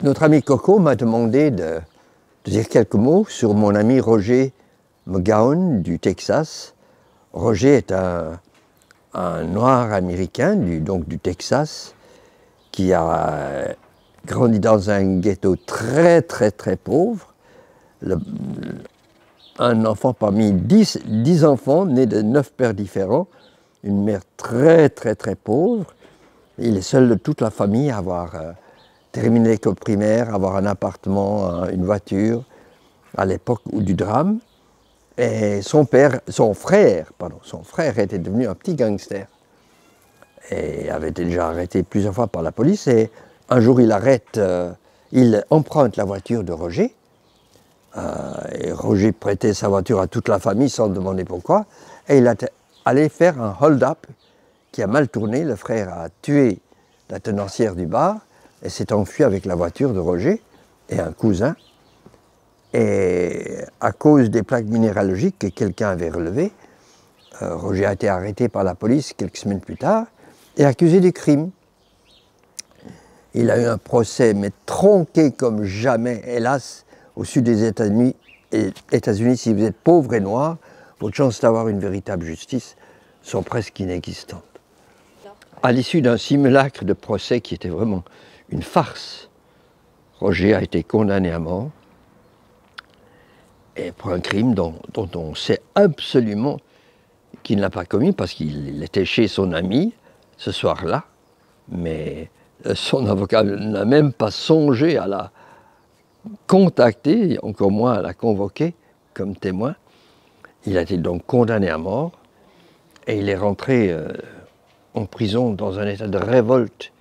Notre ami Coco m'a demandé de dire quelques mots sur mon ami Roger McGowan du Texas. Roger est un noir américain donc du Texas qui a grandi dans un ghetto très pauvre. Un enfant parmi 10 enfants nés de 9 pères différents, une mère très pauvre. Il est seul de toute la famille à avoir terminé l'école primaire, avoir un appartement, une voiture, à l'époque du drame. Et son frère était devenu un petit gangster. Et avait été déjà arrêté plusieurs fois par la police. Et un jour, il emprunte la voiture de Roger. Et Roger prêtait sa voiture à toute la famille sans demander pourquoi. Et il est allé faire un hold-up qui a mal tourné. Le frère a tué la tenancière du bar et s'est enfui avec la voiture de Roger et un cousin. Et à cause des plaques minéralogiques que quelqu'un avait relevées, Roger a été arrêté par la police quelques semaines plus tard et accusé du crime. Il a eu un procès, mais tronqué comme jamais, hélas, au sud des États-Unis. Si vous êtes pauvre et noir, vos chances d'avoir une véritable justice sont presque inexistantes. À l'issue d'un simulacre de procès qui était vraiment une farce, Roger a été condamné à mort et pour un crime dont on sait absolument qu'il ne l'a pas commis parce qu'il était chez son ami ce soir-là, mais son avocat n'a même pas songé à la contacter, encore moins à la convoquer comme témoin. Il a été donc condamné à mort et il est rentré en prison dans un état de révolte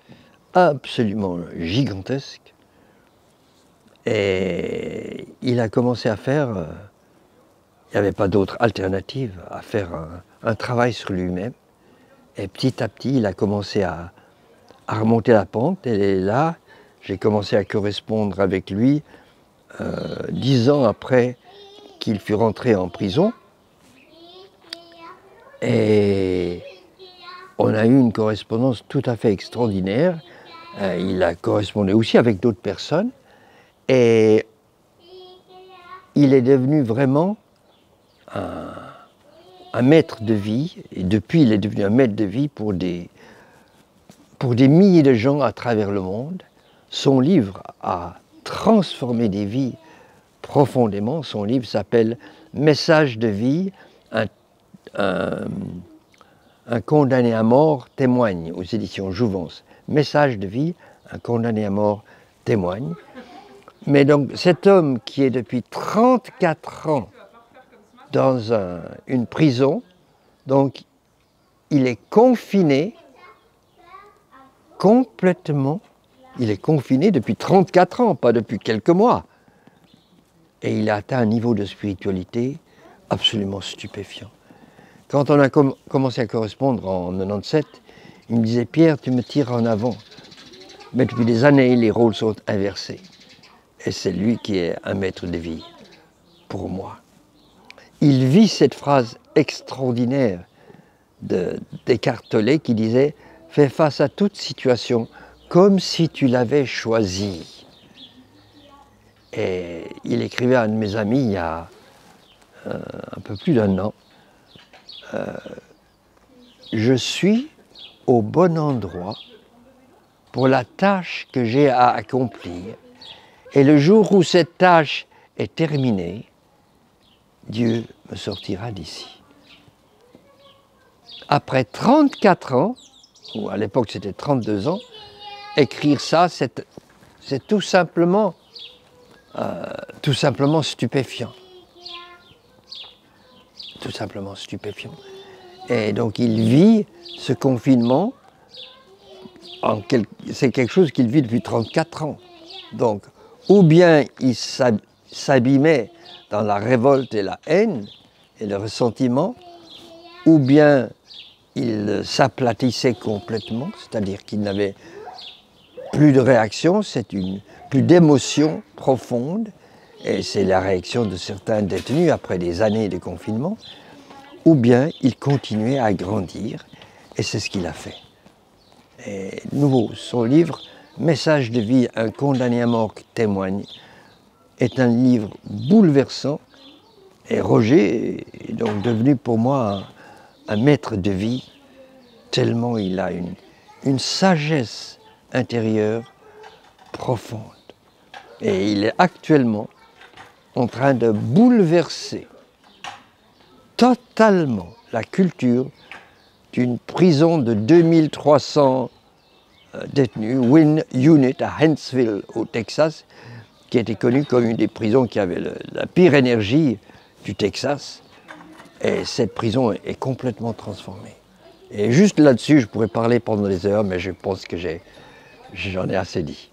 absolument gigantesque. Et il a commencé à faire, il n'y avait pas d'autre alternative, à faire un travail sur lui-même. Et petit à petit, il a commencé à remonter la pente. Et là, j'ai commencé à correspondre avec lui 10 ans après qu'il fut rentré en prison. Et on a eu une correspondance tout à fait extraordinaire. Il a correspondu aussi avec d'autres personnes. Et il est devenu vraiment un maître de vie. Et depuis, il est devenu un maître de vie pour des milliers de gens à travers le monde. Son livre a transformé des vies profondément. Son livre s'appelle « Message de vie ». Un condamné à mort témoigne aux éditions Jouvence. Message de vie, un condamné à mort témoigne. Mais donc cet homme qui est depuis 34 ans dans une prison, donc il est confiné complètement, il est confiné depuis 34 ans, pas depuis quelques mois. Et il a atteint un niveau de spiritualité absolument stupéfiant. Quand on a commencé à correspondre en 97, il me disait « Pierre, tu me tires en avant ». Mais depuis des années, les rôles sont inversés. Et c'est lui qui est un maître de vie, pour moi. Il vit cette phrase extraordinaire d'Eckhart Tolle qui disait « Fais face à toute situation comme si tu l'avais choisie ». Et il écrivait à un de mes amis il y a un peu plus d'1 an. Je suis au bon endroit pour la tâche que j'ai à accomplir. Et le jour où cette tâche est terminée, Dieu me sortira d'ici. Après 34 ans, ou à l'époque c'était 32 ans, écrire ça, c'est tout simplement stupéfiant. Tout simplement stupéfiant. Et donc il vit ce confinement, c'est quelque chose qu'il vit depuis 34 ans. Donc, ou bien il s'abîmait dans la révolte et la haine et le ressentiment, ou bien il s'aplatissait complètement, c'est-à-dire qu'il n'avait plus de réaction, plus d'émotion profonde, et c'est la réaction de certains détenus après des années de confinement, ou bien il continuait à grandir, et c'est ce qu'il a fait. Et de nouveau, son livre Message de vie, un condamné à mort qui témoigne, est un livre bouleversant. Et Roger est donc devenu pour moi un maître de vie, tellement il a une sagesse intérieure profonde. Et il est actuellement en train de bouleverser totalement la culture d'une prison de 2300 détenus, Wynne Unit à Huntsville au Texas, qui était connue comme une des prisons qui avait la pire énergie du Texas. Et cette prison est complètement transformée. Et juste là-dessus, je pourrais parler pendant des heures, mais je pense que j'en ai assez dit.